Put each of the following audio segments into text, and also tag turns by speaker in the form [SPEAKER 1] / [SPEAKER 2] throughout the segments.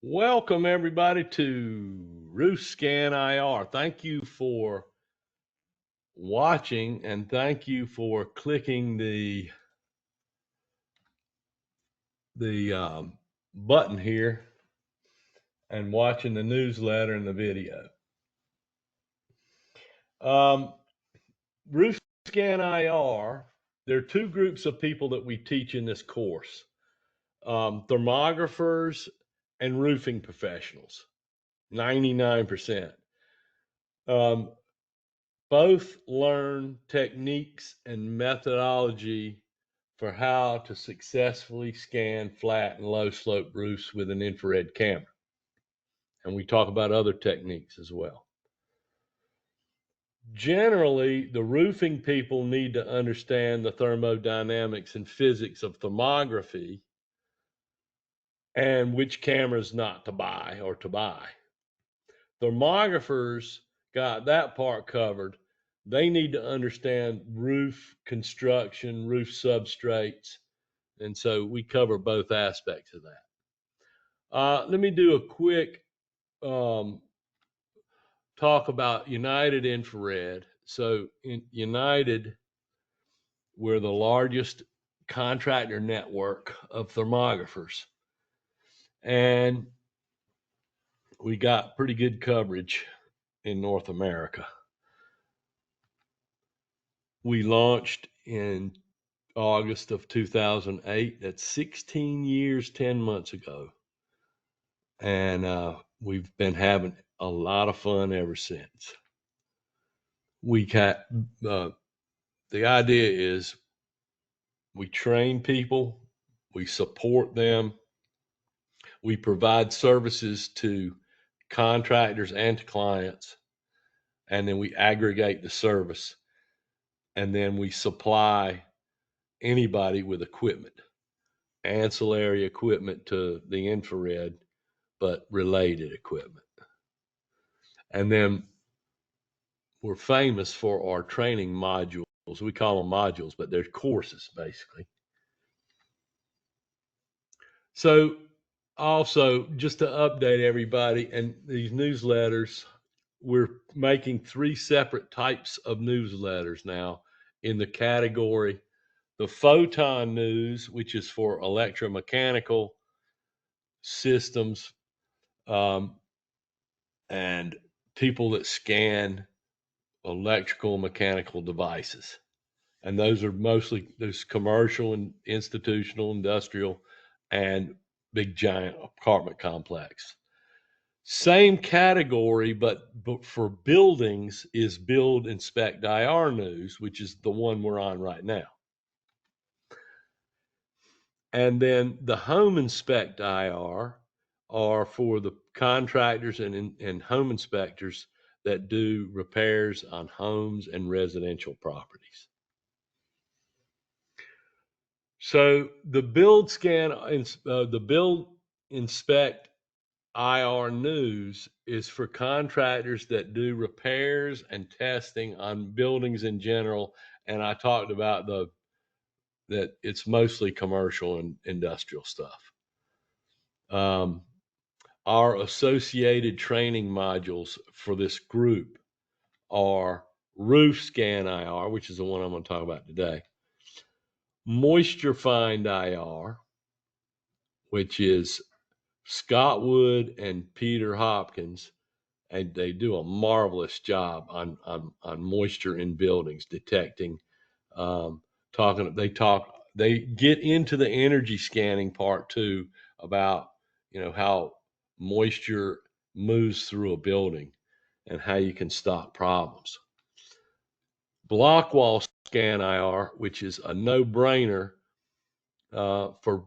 [SPEAKER 1] Welcome everybody to Roof Scan IR. Thank you for watching and thank you for clicking the button here and watching the newsletter and the video. Roof Scan IR, there are two groups of people that we teach in this course, thermographers and roofing professionals, 99%. Both learn techniques and methodology for how to successfully scan flat and low slope roofs with an infrared camera. And we talk about other techniques as well. Generally, the roofing people need to understand the thermodynamics and physics of thermography and which cameras not to buy or to buy. Thermographers got that part covered. They need to understand roof construction, roof substrates. And so we cover both aspects of that. Let me do a quick talk about United Infrared. So in United, we're the largest contractor network of thermographers. And we got pretty good coverage in North America. We launched in August of 2008. That's 16 years, 10 months ago. And we've been having a lot of fun ever since. We got, the idea is we train people, we support them, we provide services to contractors and to clients, and then we aggregate the service, and then we supply anybody with equipment, ancillary equipment to the infrared, but related equipment. And then we're famous for our training modules. We call them modules, but they're courses basically. So also, just to update everybody and these newsletters, we're making 3 separate types of newsletters now in the category: the photon news, which is for electromechanical systems and people that scan electrical mechanical devices. And those are mostly there's commercial and institutional, industrial, and big giant apartment complex. Same category, but for buildings is BuildInspectIR News, which is the one we're on right now. And then the Home Inspect IR are for the contractors and home inspectors that do repairs on homes and residential properties. So the Build Inspect IR News is for contractors that do repairs and testing on buildings in general. And I talked about that it's mostly commercial and industrial stuff. Our associated training modules for this group are Roof Scan IR, which is the one I'm going to talk about today, Moisture Find IR, which is Scott Wood and Peter Hopkins, and they do a marvelous job on moisture in buildings, detecting, they get into the energy scanning part too, about, how moisture moves through a building and how you can stop problems. Block Wall Scan IR, which is a no-brainer for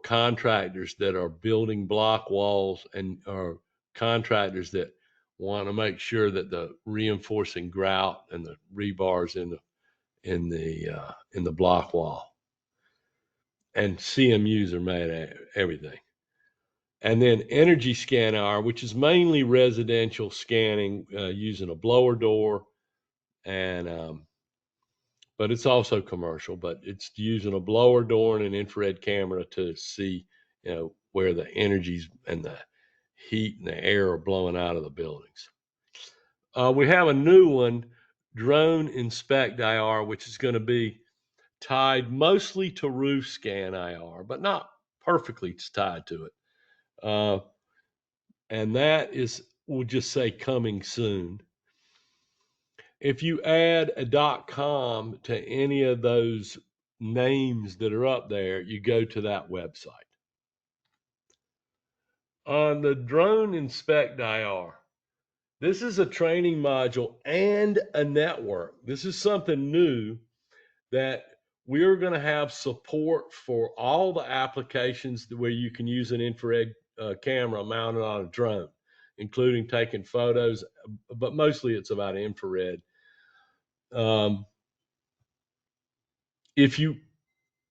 [SPEAKER 1] contractors that are building block walls and are contractors that want to make sure that the reinforcing grout and the rebars in the block wall, and CMUs are made of everything. And then Energy Scan IR, which is mainly residential scanning using a blower door, and but it's also commercial, but it's using a blower door and an infrared camera to see, where the energies and heat and the air are blowing out of the buildings. We have a new one, BuildingInspectIR, which is going to be tied mostly to roof scan IR, but not perfectly tied to it. And that is, we'll just say, coming soon. If you add a .com to any of those names that are up there, you go to that website. On the Drone Inspect IR, this is a training module and a network. This is something new that we're going to have support for all the applications where you can use an infrared camera mounted on a drone, including taking photos, but mostly it's about infrared. We're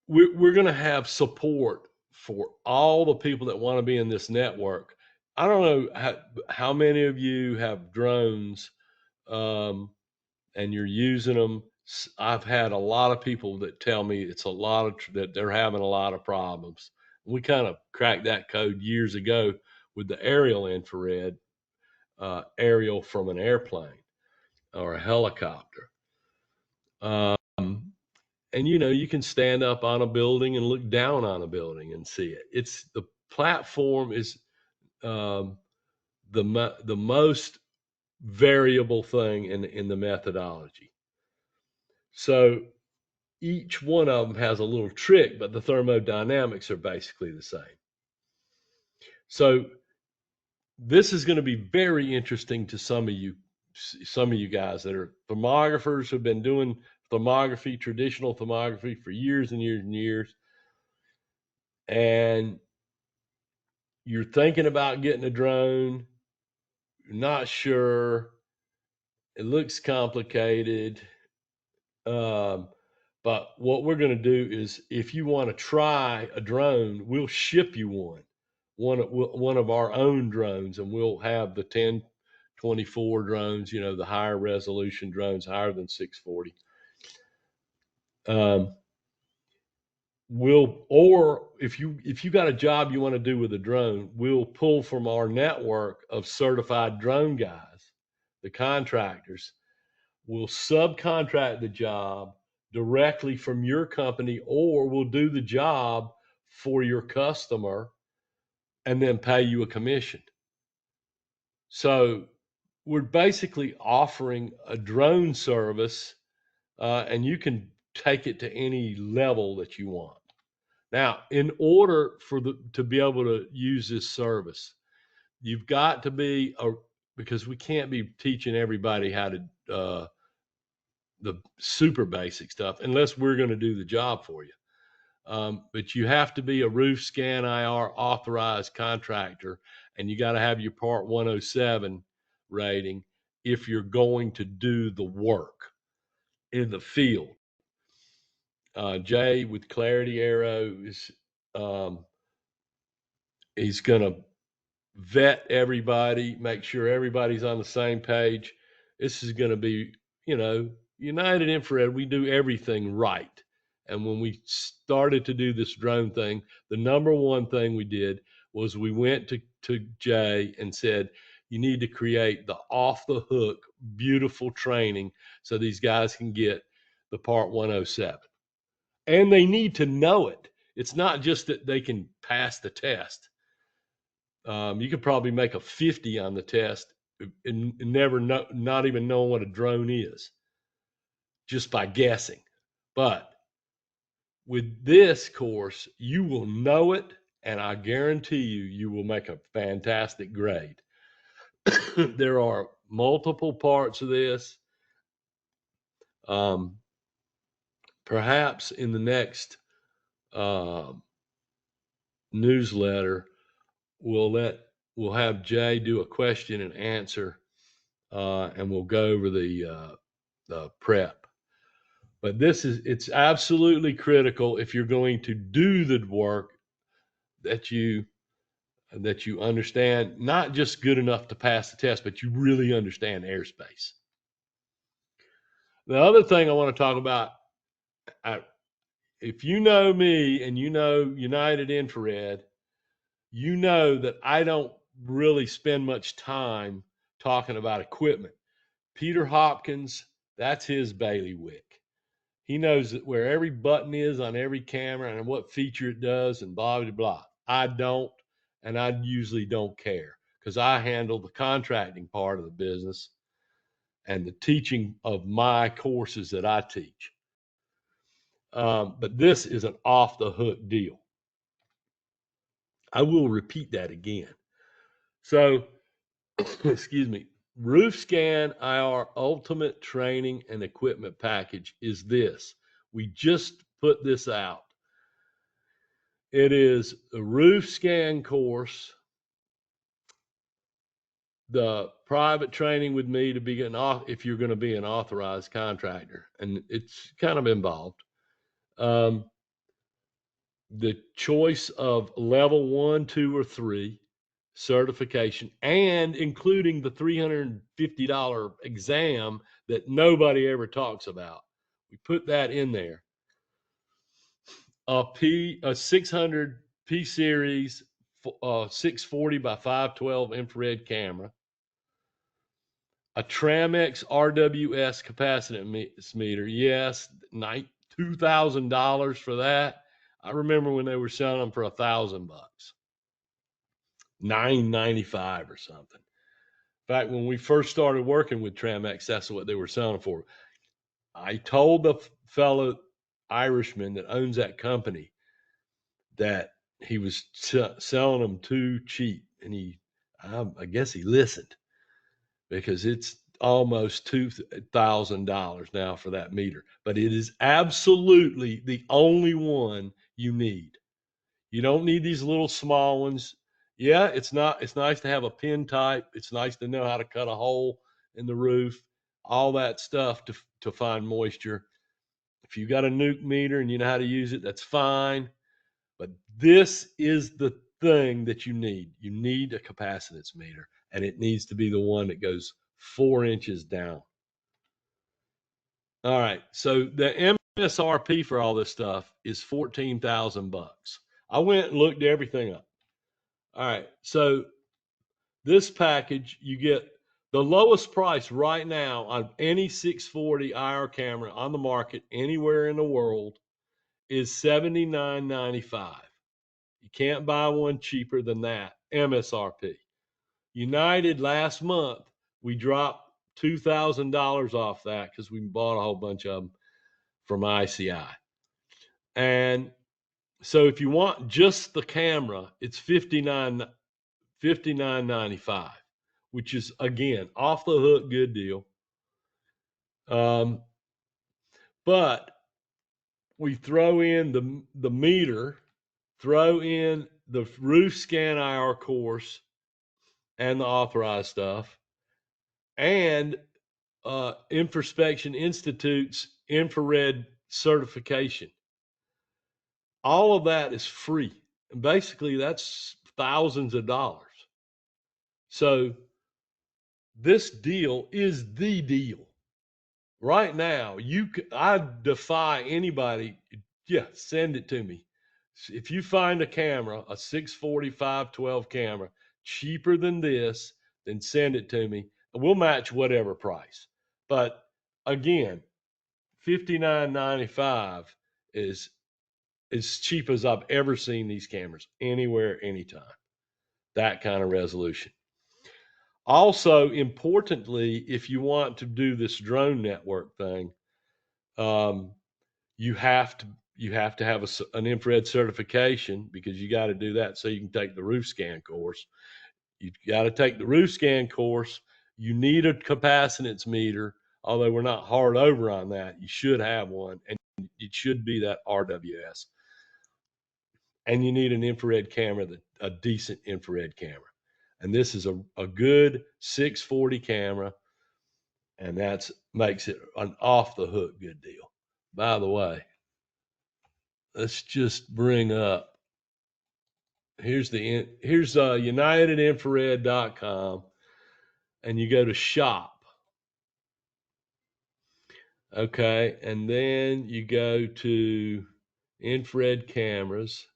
[SPEAKER 1] going to have support for all the people that want to be in this network. I don't know how many of you have drones and you're using them. I've had a lot of people that tell me it's a lot of that they're having a lot of problems. We kind of cracked that code years ago with the aerial infrared, aerial from an airplane or a helicopter. And you can stand up on a building and look down on a building and see it. It's the platform is the most variable thing in the methodology. So each one of them has a little trick, but the thermodynamics are basically the same. So this is going to be very interesting to some of you guys that are thermographers who've been doing thermography, traditional thermography for years and years and years. And you're thinking about getting a drone, you're not sure, it looks complicated. But what we're going to do is, if you want to try a drone, we'll ship you one of our own drones, and we'll have the 1024 drones, the higher resolution drones, higher than 640. Or if you got a job you want to do with a drone, we'll pull from our network of certified drone guys, the contractors. We'll subcontract the job directly from your company, or we'll do the job for your customer and then pay you a commission. So we're basically offering a drone service, and you can take it to any level that you want. Now, in order to be able to use this service, you've got to be because we can't be teaching everybody how to the super basic stuff unless we're going to do the job for you. But you have to be a roof scan IR authorized contractor, and you got to have your Part 107 rating if you're going to do the work in the field. Jay with Clarity Arrow is he's going to vet everybody, make sure everybody's on the same page. This is going to be, United Infrared, we do everything right. And when we started to do this drone thing, the number one thing we did was we went to Jay and said, you need to create the off the hook, beautiful training so these guys can get the Part 107. And they need to know it. It's not just that they can pass the test. You could probably make a 50 on the test and not even knowing what a drone is, just by guessing. But with this course, you will know it, and I guarantee you will make a fantastic grade. There are multiple parts of this. Perhaps in the next newsletter, we'll have Jay do a question and answer, and we'll go over the prep. But it's absolutely critical if you're going to do the work that you understand, not just good enough to pass the test, but you really understand airspace. The other thing I want to talk about, if you know me and you know United Infrared, you know that I don't really spend much time talking about equipment. Peter Hopkins, that's his bailiwick. He knows where every button is on every camera and what feature it does and blah, blah, blah. I don't, and I usually don't care because I handle the contracting part of the business and the teaching of my courses that I teach. But this is an off the hook deal. I will repeat that again. So, excuse me, Roof Scan IR Ultimate Training and Equipment Package is this. We just put this out. It is a roof scan course, the private training with me to be if you're going to be an authorized contractor, and it's kind of involved. The choice of level 1, 2, or 3 certification, and including the $350 exam that nobody ever talks about. We put that in there. A 600 P series 640 by 512 infrared camera, a Tramex RWS capacitance meter. Yes, $2,000 for that. I remember when they were selling them for $1,000, $995 or something. In fact, when we first started working with Tramex, that's what they were selling for. I told the fellow Irishman that owns that company that he was selling them too cheap, and I guess he listened, because it's almost $2,000 now for that meter. But it is absolutely the only one you need. You don't need these little small ones. Yeah, it's nice to have a pin type. It's nice to know how to cut a hole in the roof, all that stuff to find moisture. If you got a nuke meter and you know how to use it, that's fine. But this is the thing that you need. You need a capacitance meter, and it needs to be the one that goes 4 inches down. All right. So the MSRP for all this stuff is $14,000. I went and looked everything up. All right. So this package, you get the lowest price right now on any 640 IR camera on the market anywhere in the world is $79.95. You can't buy one cheaper than that, MSRP. United last month, we dropped $2,000 off that because we bought a whole bunch of them from ICI. And so if you want just the camera, it's $59.95, which is, again, off the hook, good deal. But we throw in the meter, throw in the roof scan IR course and the authorized stuff, and Infraspection Institute's infrared certification. All of that is free. And basically, that's thousands of dollars. So this deal is the deal. Right now, I defy anybody. Yeah, send it to me. If you find a camera, a 640 512 camera, cheaper than this, then send it to me. And we'll match whatever price. But again, $59.95 is as cheap as I've ever seen these cameras anywhere, anytime. That kind of resolution. Also, importantly, if you want to do this drone network thing, you have to have an infrared certification, because you got to do that so you can take the roof scan course. You got to take the roof scan course. You need a capacitance meter, although we're not hard over on that. You should have one, and it should be that RWS. And you need an infrared camera, a decent infrared camera. And this is a good 640 camera, and that makes it an off the hook good deal. By the way, let's just bring up, here's unitedinfrared.com, and you go to shop. Okay, and then you go to infrared cameras,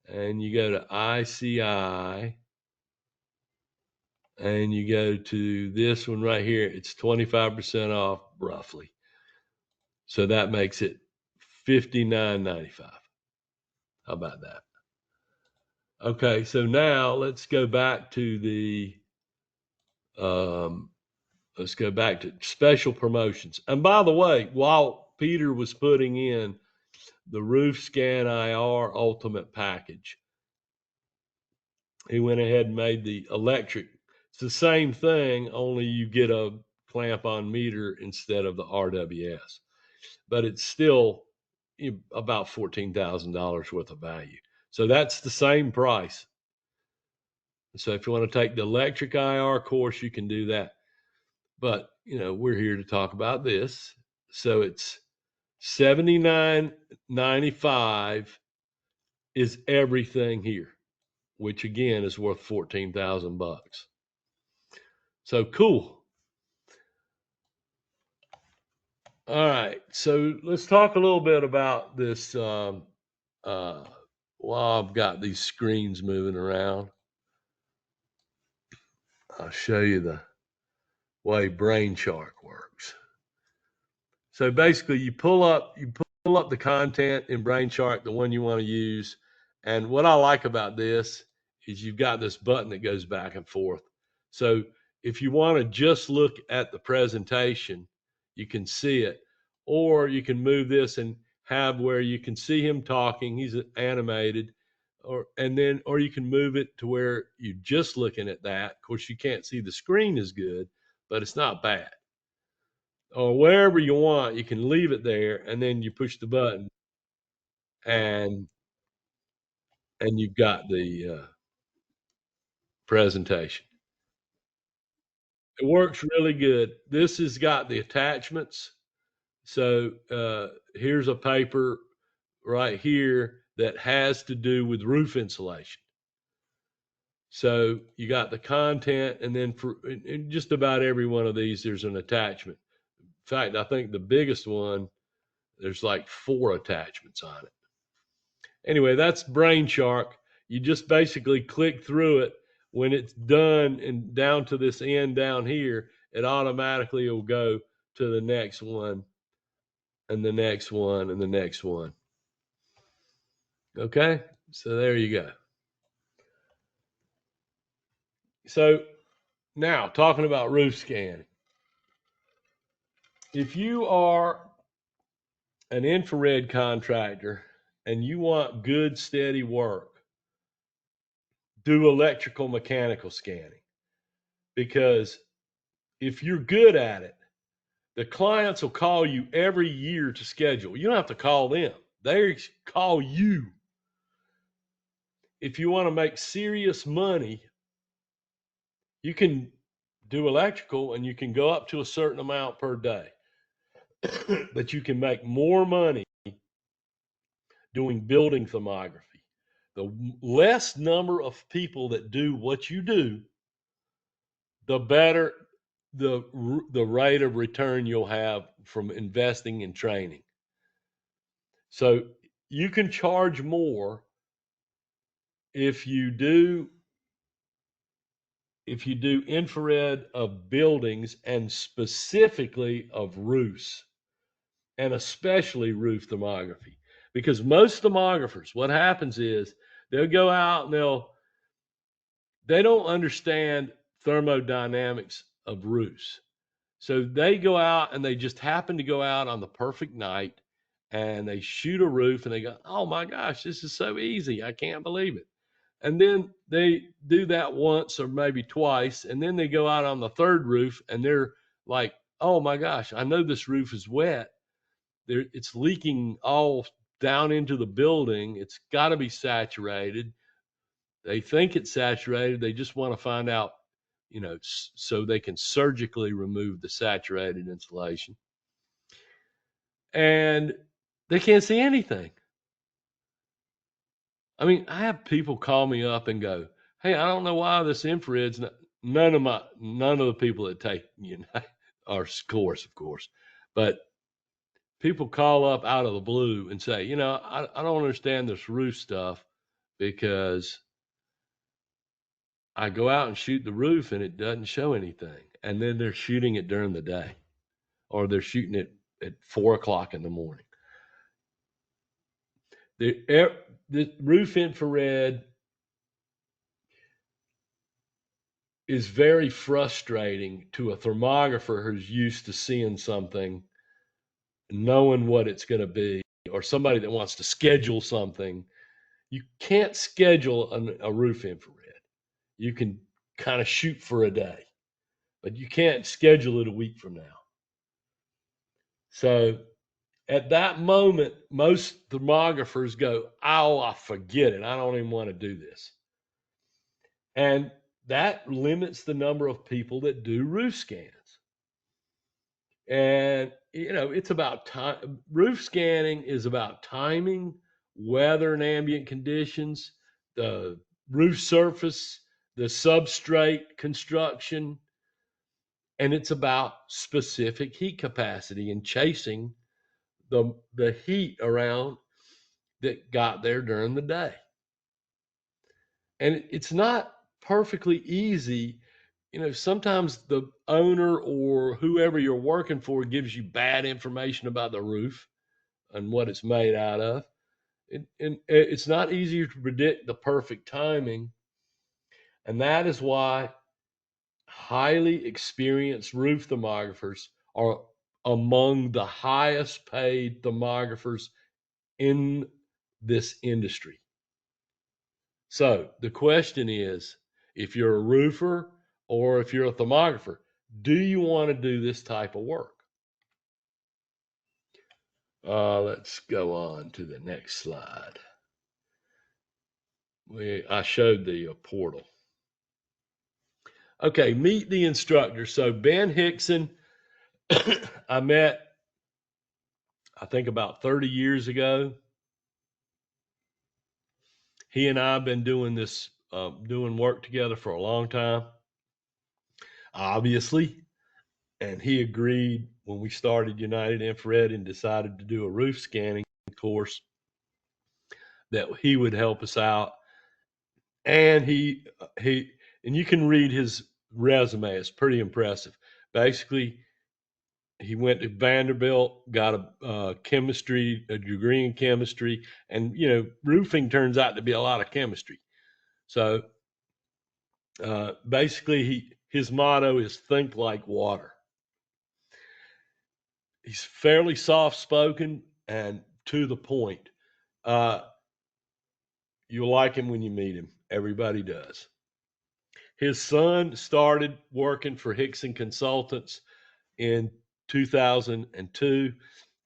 [SPEAKER 1] and you go to ICI, and you go to this one right here, it's 25% off roughly. So that makes it $59.95. How about that? Okay, so now let's go back to the let's go back to special promotions. And by the way, while Peter was putting in the Roof Scan IR Ultimate Package, he went ahead and made the electric. It's the same thing, only you get a clamp on meter instead of the RWS. But it's still about $14,000 worth of value. So that's the same price. So if you want to take the electric IR course, you can do that. But, we're here to talk about this. So it's $79.95 is everything here, which again is worth $14,000. So cool. All right. So let's talk a little bit about this. While I've got these screens moving around, I'll show you the way Brain Shark works. So basically, you pull up the content in Brain Shark, the one you want to use. And what I like about this is you've got this button that goes back and forth. So if you want to just look at the presentation, you can see it, or you can move this and have where you can see him talking. He's animated, or you can move it to where you're just looking at that. Of course, you can't see the screen as good, but it's not bad. Or wherever you want, you can leave it there, and then you push the button, and you've got the presentation. It works really good. This has got the attachments. So here's a paper right here that has to do with roof insulation. So you got the content, and then in just about every one of these, there's an attachment. In fact, I think the biggest one, there's like 4 attachments on it. Anyway, that's Brain Shark. You just basically click through it. When it's done and down to this end down here, it automatically will go to the next one and the next one and the next one. Okay, so there you go. So now talking about roof scanning. If you are an infrared contractor and you want good, steady work, do electrical mechanical scanning, because if you're good at it, the clients will call you every year to schedule. You don't have to call them. They call you. If you want to make serious money, you can do electrical and you can go up to a certain amount per day. But you can make more money doing building thermography. The less number of people that do what you do, the better the rate of return you'll have from investing in training. So you can charge more if you do infrared of buildings, and specifically of roofs, and especially roof thermography. Because most thermographers, what happens is they'll go out and they don't understand thermodynamics of roofs. So they go out and they just happen to go out on the perfect night and they shoot a roof and they go, oh my gosh, this is so easy. I can't believe it. And then they do that once or maybe twice. And then they go out on the third roof and they're like, oh my gosh, I know this roof is wet. It's leaking all down into the building. It's got to be saturated. They think it's saturated. They just want to find out, so they can surgically remove the saturated insulation. And they can't see anything. I mean, I have people call me up and go, hey, I don't know why this infrared's not, none of the people that take, our course, of course, but people call up out of the blue and say, I don't understand this roof stuff because I go out and shoot the roof and it doesn't show anything. And then they're shooting it during the day, or they're shooting it at 4 o'clock in the morning. The roof infrared is very frustrating to a thermographer who's used to seeing something, knowing what it's going to be, or somebody that wants to schedule something. You can't schedule a roof infrared. You can kind of shoot for a day, but you can't schedule it a week from now. So at that moment, most thermographers go, oh, I forget it. I don't even want to do this. And that limits the number of people that do roof scans. And, it's about time. Roof scanning is about timing, weather and ambient conditions, the roof surface, the substrate construction, and it's about specific heat capacity and chasing the heat around that got there during the day. And it's not perfectly easy. Sometimes the owner or whoever you're working for gives you bad information about the roof and what it's made out of. And it's not easy to predict the perfect timing. And that is why highly experienced roof thermographers are among the highest paid thermographers in this industry. So the question is, if you're a roofer or if you're a thermographer, do you want to do this type of work? Let's go on to the next slide. I showed the portal. Okay, meet the instructor. So Ben Hickson, I met, I think about 30 years ago. He and I have been doing this, doing work together for a long time, obviously. And he agreed when we started United Infrared and decided to do a roof scanning course that he would help us out. And and you can read his resume. It's pretty impressive. Basically, he went to Vanderbilt, got a degree in chemistry, and roofing turns out to be a lot of chemistry. So basically, his motto is think like water. He's fairly soft-spoken and to the point. You'll like him when you meet him. Everybody does. His son started working for Hickson Consultants in 2002,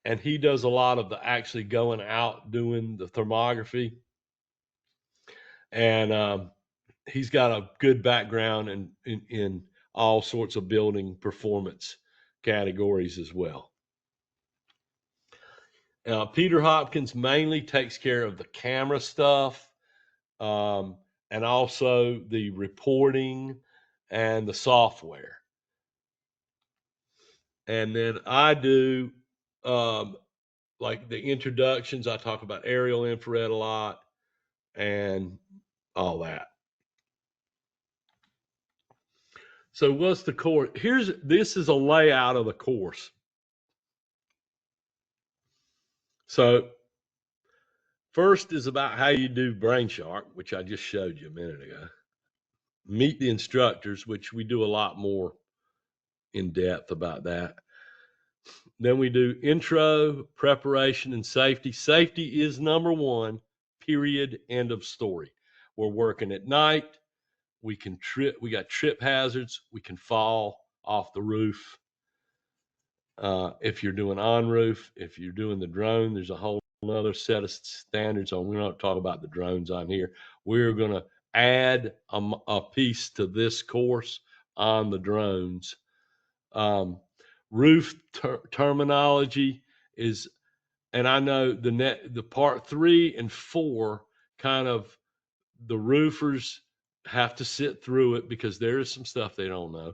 [SPEAKER 1] and he does a lot of the actually going out doing the thermography. And he's got a good background in all sorts of building performance categories as well. Peter Hopkins mainly takes care of the camera stuff, and also the reporting and the software. And then I do like the introductions. I talk about aerial infrared a lot and all that. So what's the course? This is a layout of the course. So first is about how you do Brainshark, which I just showed you a minute ago. Meet the instructors, which we do a lot more in depth about that. Then we do intro, preparation, and safety. Safety is number one, period, end of story. We're working at night. We got trip hazards. We can fall off the roof. If you're doing on roof, if you're doing the drone, there's a whole other set of standards on. We're not talking about the drones on here. We're going to add a piece to this course on the drones. Roof terminology is, and I know the part 3 and 4 kind of, the roofers have to sit through it because there is some stuff they don't know,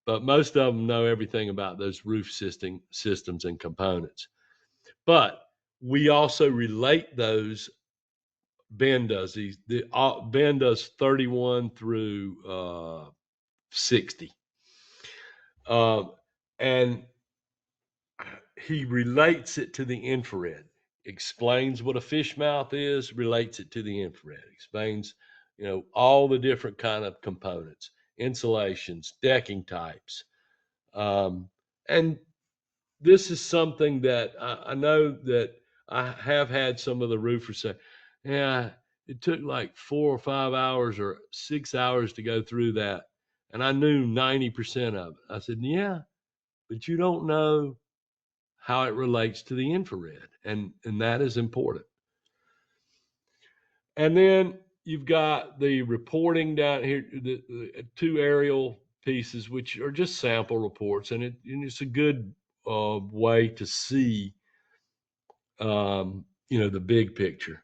[SPEAKER 1] but most of them know everything about those roof systems and components. But we also relate those Ben does these. Ben does 31 through 60. And he relates it to the infrared, explains what a fish mouth is, relates it to the infrared, explains, all the different kind of components, insulations, decking types. And this is something that I know that I have had some of the roofers say, yeah, it took like 4 or 5 hours or 6 hours to go through that. And I knew 90% of it. I said, yeah, but you don't know how it relates to the infrared. And that is important. And then you've got the reporting down here, the two aerial pieces, which are just sample reports. And it's a good way to see, the big picture.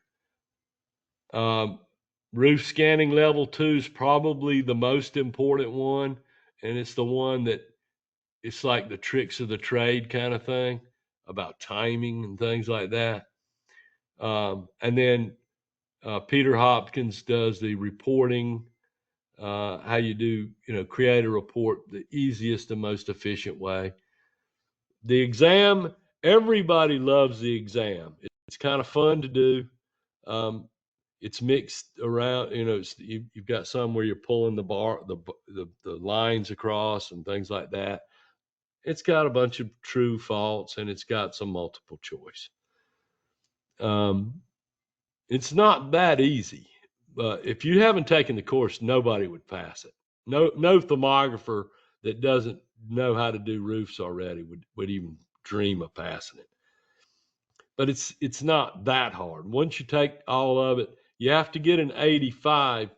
[SPEAKER 1] Roof scanning level 2 is probably the most important one. And it's the one that it's like the tricks of the trade kind of thing about timing and things like that. And then Peter Hopkins does the reporting, how you do, create a report the easiest and most efficient way. The exam, everybody loves the exam. It's kind of fun to do. It's mixed around, you've got some where you're pulling the lines across and things like that. It's got a bunch of true false and it's got some multiple choice. It's not that easy, but if you haven't taken the course, nobody would pass it. No thermographer that doesn't know how to do roofs already would even dream of passing it. But it's not that hard. Once you take all of it, you have to get an 85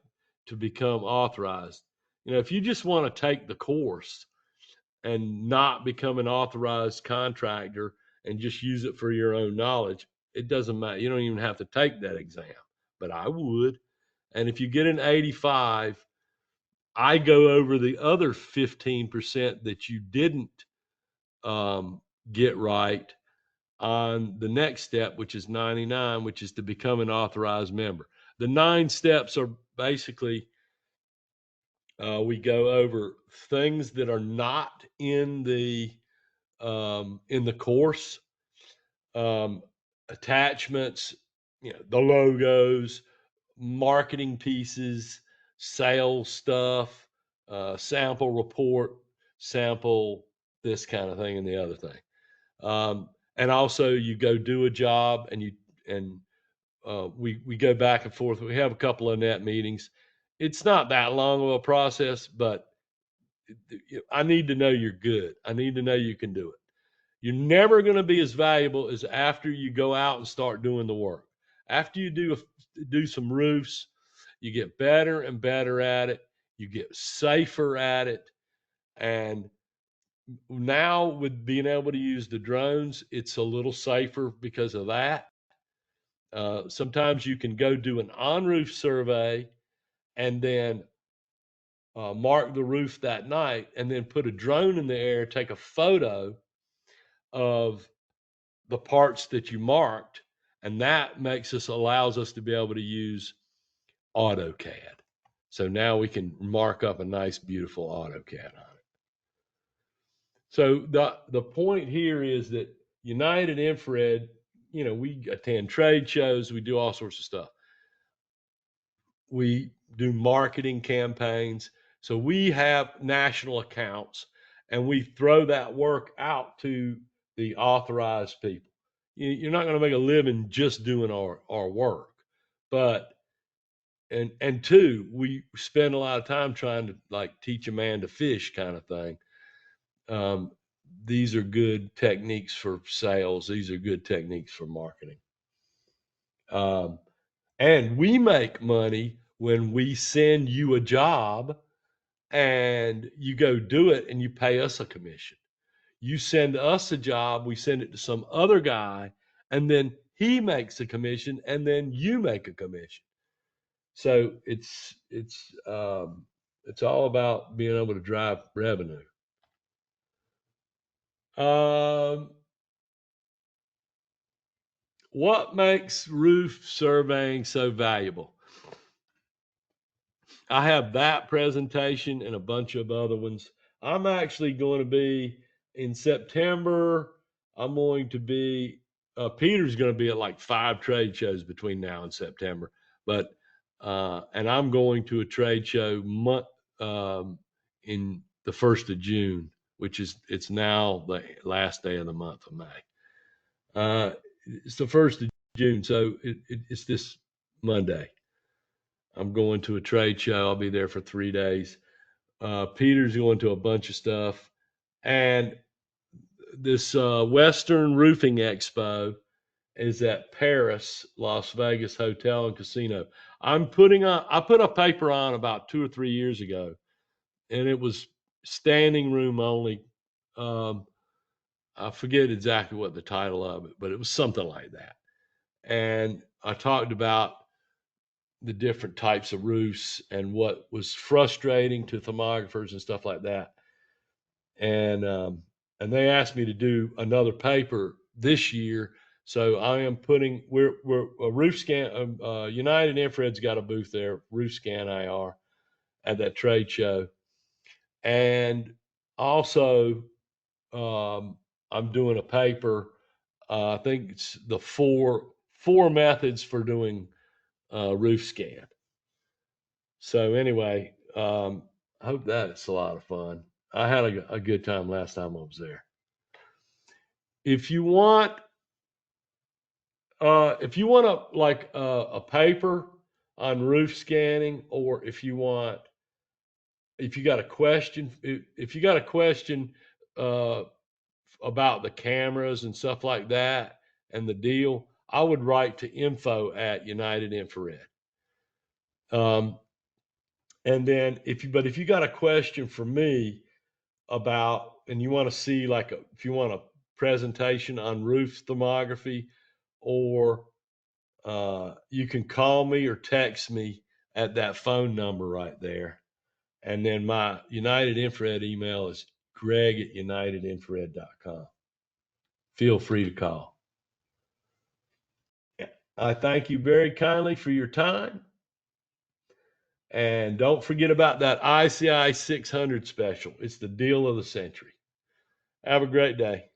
[SPEAKER 1] to become authorized. If you just want to take the course and not become an authorized contractor and just use it for your own knowledge, it doesn't matter. You don't even have to take that exam, but I would. And if you get an 85, I go over the other 15% that you didn't get right on the next step, which is 99, which is to become an authorized member. The 9 steps are basically we go over things that are not in the course, attachments, the logos, marketing pieces, sales stuff, sample report, sample this kind of thing and the other thing. And also you go do a job and we go back and forth. We have a couple of net meetings. It's not that long of a process, but I need to know you're good. I need to know you can do it. You're never going to be as valuable as after you go out and start doing the work. After you do some roofs, you get better and better at it. You get safer at it. And now with being able to use the drones, it's a little safer because of that. Sometimes you can go do an on-roof survey and then mark the roof that night and then put a drone in the air, take a photo of the parts that you marked, and that allows us to be able to use AutoCAD. So now we can mark up a nice, beautiful AutoCAD on it. So the point here is that United Infrared, we attend trade shows, we do all sorts of stuff. We do marketing campaigns. So we have national accounts and we throw that work out to the authorized people. You're not going to make a living just doing our work, but and two, we spend a lot of time trying to like teach a man to fish kind of thing. These are good techniques for sales. These are good techniques for marketing. And we make money when we send you a job and you go do it and you pay us a commission. You send us a job, we send it to some other guy, and then he makes a commission, and then you make a commission. So it's all about being able to drive revenue. Um, what makes roof surveying so valuable? I have that presentation and a bunch of other ones. I'm actually going to be in September. I'm going to be, Peter's going to be at like 5 trade shows between now and September. But, and I'm going to a trade show in the 1st of June, which is, it's now the last day of the month of May. It's the 1st of June. So it's this Monday. I'm going to a trade show. I'll be there for 3 days. Peter's going to a bunch of stuff. And this Western Roofing Expo is at Paris, Las Vegas Hotel and Casino. I put a paper on about 2 or 3 years ago, and it was standing room only. I forget exactly what the title of it, but it was something like that. And I talked about the different types of roofs and what was frustrating to thermographers and stuff like that. And they asked me to do another paper this year. So I am putting, we're a roof scan, United Infrared's got a booth there, Roof Scan IR, at that trade show. And also, I'm doing a paper. I think it's the four methods for doing roof scan. So anyway, I hope that's a lot of fun. I had a good time last time I was there. If you want a paper on roof scanning, or if you got a question, about the cameras and stuff like that and the deal, I would write to info@United Infrared. And then if you got a question for me about, and you want to see if you want a presentation on roof thermography, or you can call me or text me at that phone number right there. And then my United Infrared email is greg@unitedinfrared.com. Feel free to call. I thank you very kindly for your time. And don't forget about that ICI 600 special. It's the deal of the century. Have a great day.